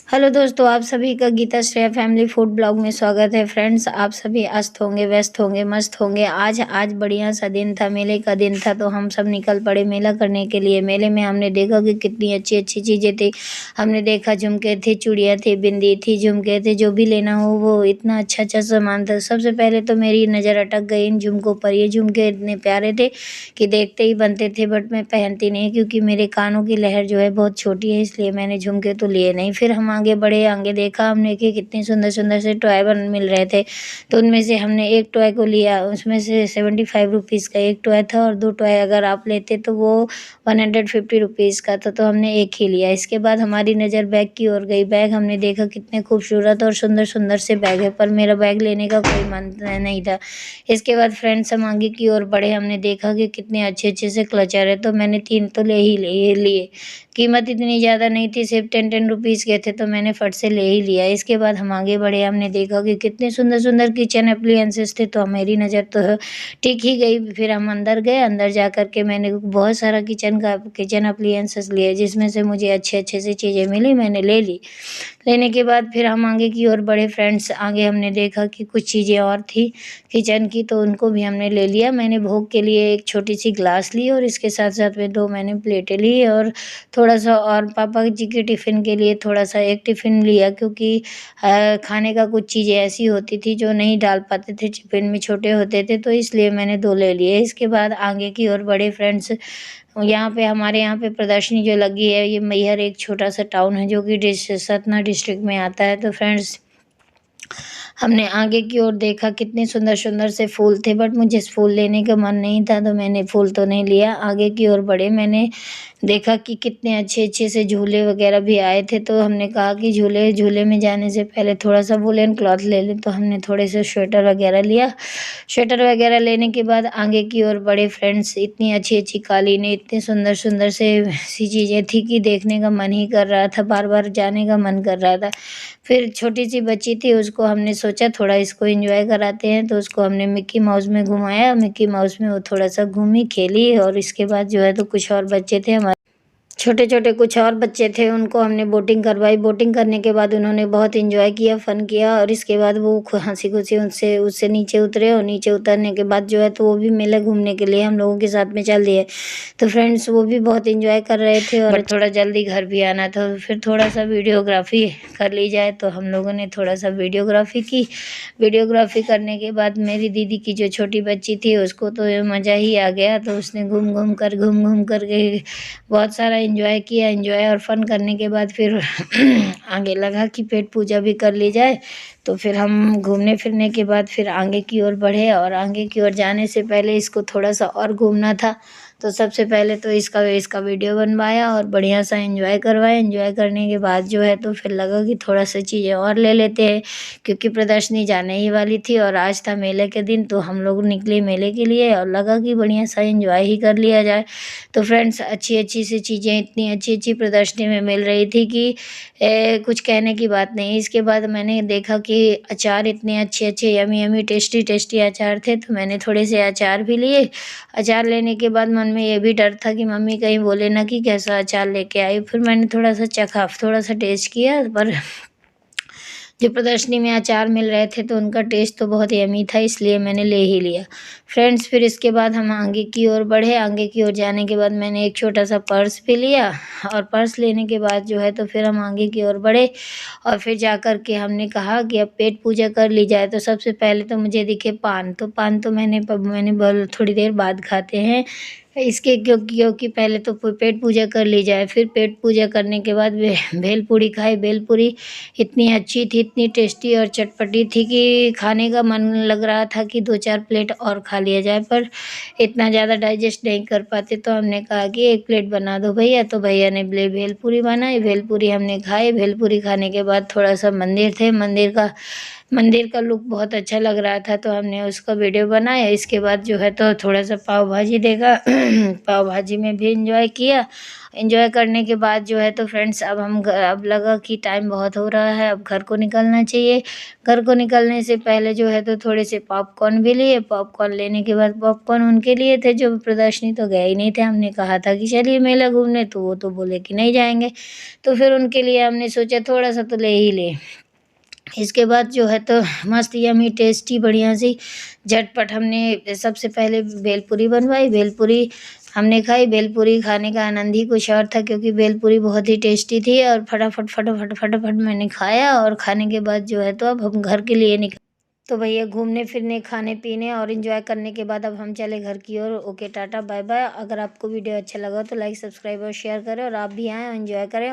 Hello दोस्तों, आप सभी का Geeta Shreya family food blog में स्वागत है। फ्रेंड्स, आप सभी अस्त होंगे, व्यस्त होंगे, मस्त होंगे। आज बढ़िया सा दिन था, मेले का दिन था, तो हम सब निकल पड़े मेला करने के लिए। मेले में हमने देखा कि कितनी अच्छी अच्छी चीज़ें थी। हमने देखा झुमके थे, चूड़ियाँ थी, बिंदी थी, झुमके थे, जो भी लेना हो वो इतना अच्छा अच्छा सामान था। सबसे पहले तो मेरी नज़र अटक गई इन झुमकों पर। ये झुमके इतने प्यारे थे कि देखते ही बनते थे, बट मैं पहनती नहीं क्योंकि मेरे कानों की लहर जो है बहुत छोटी है, इसलिए मैंने झुमके तो लिए नहीं। फिर हम आगे बढ़े, आगे देखा हमने कि कितने सुंदर सुंदर से टॉय बन मिल रहे थे, तो उनमें से हमने एक टॉय को लिया। उसमें से 75 रुपीज़ का एक टॉय था, और 2 टॉय अगर आप लेते तो वो 150 रुपीज़ का था, तो हमने एक ही लिया। इसके बाद हमारी नज़र बैग की ओर गई। बैग हमने देखा कितने खूबसूरत और सुंदर सुंदर से बैग है, पर मेरा बैग लेने का कोई मन नहीं था। इसके बाद फ्रेंड्स हम आगे की ओर बढ़े। हमने देखा कि कितने अच्छे अच्छे से क्लचर है, तो मैंने 3 तो ले ही लिए। कीमत इतनी ज़्यादा नहीं थी, सिर्फ 10 रुपीज़ के थे, तो मैंने फट से ले ही लिया। इसके बाद हम आगे बढ़े। हमने देखा कि कितने सुंदर सुंदर किचन अप्लायंसेस थे, तो मेरी नज़र तो टिक ही गई। फिर हम अंदर गए। अंदर जा कर के मैंने बहुत सारा किचन अप्लायंसेस लिए, जिसमें से मुझे अच्छे अच्छे से चीज़ें मिली, मैंने ले ली। लेने के बाद फिर हम आगे की ओर बढ़े। फ्रेंड्स, आगे हमने देखा कि कुछ चीज़ें और थी किचन की, तो उनको भी हमने ले लिया। मैंने भोग के लिए एक छोटी सी ग्लास ली, और इसके साथ साथ में 2 मैंने प्लेटें ली, और थोड़ा-सा और पापा जी के टिफ़िन के लिए थोड़ा-सा एक टिफ़िन लिया, क्योंकि खाने का कुछ चीज़ें ऐसी होती थी जो नहीं डाल पाते थे टिफ़िन में, छोटे होते थे, तो इसलिए मैंने 2 ले लिए। इसके बाद आगे की ओर बढ़े। फ्रेंड्स, यहाँ पे हमारे यहाँ पे प्रदर्शनी जो लगी है, ये मैहर एक छोटा-सा टाउन है जो कि सतना डिस्ट्रिक्ट में आता है। तो फ्रेंड्स, हमने आगे की ओर देखा कितने सुंदर-सुंदर से फूल थे, बट मुझे फूल लेने का मन नहीं था, तो मैंने फूल तो नहीं लिया। आगे की ओर बढ़े। मैंने देखा कि कितने अच्छे-अच्छे से झूले वगैरह भी आए थे, तो हमने कहा कि झूले में जाने से पहले थोड़ा-सा वूलन क्लॉथ ले लें, तो हमने थोड़े से स्वेटर वगैरह लिया। स्वेटर वगैरह लेने के बाद आगे की ओर बढ़े। फ्रेंड्स, इतनी अच्छी-अच्छी कालीनें, इतने सुंदर-सुंदर से ऐसी चीज़ें थी कि देखने का मन ही कर रहा था, बार-बार जाने का मन कर रहा था। फिर छोटी-सी बच्ची थी, उसको हमने सोचा थोड़ा इसको एन्जॉय कराते हैं, तो उसको हमने मिक्की माउस में घुमाया। मिक्की माउस में वो थोड़ा-सा घूमी, खेली, और इसके बाद जो है तो कुछ और बच्चे थे हमारे, छोटे-छोटे कुछ और बच्चे थे, उनको हमने बोटिंग करवाई। बोटिंग करने के बाद उन्होंने बहुत एन्जॉय किया, फ़न किया, और इसके बाद वो हँसी-खुशी उससे उससे नीचे उतरे, और नीचे उतरने के बाद जो है तो वो भी मेला घूमने के लिए हम लोगों के साथ में चल दिए। तो फ्रेंड्स, वो भी बहुत एन्जॉय कर रहे थे, और बट थोड़ा जल्दी घर भी आना था, तो फिर थोड़ा-सा वीडियोग्राफ़ी कर ली जाए, तो हम लोगों ने थोड़ा-सा वीडियोग्राफ़ी की। वीडियोग्राफ़ी करने के बाद मेरी दीदी की जो छोटी बच्ची थी, उसको तो मज़ा ही आ गया, तो उसने घूम-घूम कर के बहुत सारा एन्जॉय किया। एन्जॉय और फ़न करने के बाद फिर आगे लगा कि पेट पूजा भी कर ली जाए, तो फिर हम घूमने फिरने के बाद फिर आगे की ओर बढ़े। और आगे की ओर जाने से पहले इसको थोड़ा-सा और घूमना था, तो सबसे पहले तो इसका वीडियो बनवाया और बढ़िया सा एन्जॉय करवाया। एन्जॉय करने के बाद जो है तो फिर लगा कि थोड़ा-सा चीज़ें और ले लेते हैं, क्योंकि प्रदर्शनी जाने ही वाली थी और आज था मेले के दिन, तो हम लोग निकले मेले के लिए, और लगा कि बढ़िया सा एन्जॉय ही कर लिया जाए। तो फ्रेंड्स, अच्छी-अच्छी सी चीज़ें इतनी अच्छी-अच्छी प्रदर्शनी में मिल रही थी कि कुछ कहने की बात नहीं। इसके बाद मैंने देखा कि अचार इतने अच्छे-अच्छे, यम्मी-यम्मी, टेस्टी-टेस्टी अचार थे, तो मैंने थोड़े से अचार भी लिए। अचार लेने के बाद मन में ये भी डर था कि मम्मी कहीं बोले ना कि कैसा अचार लेके आई। फिर मैंने थोड़ा-सा चखा, थोड़ा-सा टेस्ट किया, पर जो प्रदर्शनी में अचार मिल रहे थे तो उनका टेस्ट तो बहुत यम्मी था, इसलिए मैंने ले ही लिया। फ्रेंड्स, फिर इसके बाद हम आगे की ओर बढ़े। आगे की ओर जाने के बाद मैंने एक छोटा-सा पर्स भी लिया, और पर्स लेने के बाद जो है तो फिर हम आगे की ओर बढ़े, और फिर जा कर के हमने कहा कि अब पेट पूजा कर ली जाए। तो सबसे पहले तो मुझे दिखे पान, तो पान तो मैंने बोला थोड़ी देर बाद खाते हैं इसके, क्योंकि पहले तो पेट पूजा कर ली जाए। फिर पेट पूजा करने के बाद भेलपूरी खाई। भेलपूरी इतनी अच्छी थी, इतनी टेस्टी और चटपटी थी कि खाने का मन लग रहा था कि 2-4 प्लेट और खा लिया जाए, पर इतना ज़्यादा डाइजेस्ट नहीं कर पाते, तो हमने कहा कि 1 प्लेट बना दो भैया। तो भैया ने भेलपूरी बनाई। भेलपूरी हमने खाई। भेलपूरी खाने के बाद थोड़ा-सा मंदिर थे, मंदिर का मंदिर का लुक बहुत अच्छा लग रहा था तो हमने उसका वीडियो बनाया। इसके बाद जो है तो थोड़ा-सा पाव भाजी देखा पाव भाजी में भी एन्जॉय किया। एन्जॉय करने के बाद जो है तो फ्रेंड्स अब लगा कि टाइम बहुत हो रहा है, अब घर को निकलना चाहिए। घर को निकलने से पहले जो है तो थोड़े से पॉपकॉर्न भी लिए। पॉपकॉर्न लेने के बाद पॉपकॉर्न उनके लिए थे जो प्रदर्शनी तो गए ही नहीं थे। हमने कहा था कि चलिए मेला घूमने, तो वो तो बोले कि नहीं जाएँगे। तो फिर उनके लिए हमने सोचा थोड़ा-सा तो ले ही लें। इसके बाद जो है तो मस्त यम्मी टेस्टी बढ़िया सी झटपट हमने सबसे पहले भेलपूरी बनवाई। भेलपूरी हमने खाई। भेलपूरी खाने का आनंद ही कुछ और था क्योंकि भेलपूरी बहुत ही टेस्टी थी और फटाफट मैंने खाया और खाने के बाद जो है तो अब हम घर के लिए तो भैया घूमने-फिरने, खाने-पीने और एन्जॉय करने के बाद अब हम चले घर की ओर। Okay tata bye bye. अगर आपको वीडियो अच्छा लगा तो लाइक, सब्सक्राइब और शेयर करें और आप भी आएँ और एन्जॉय करें।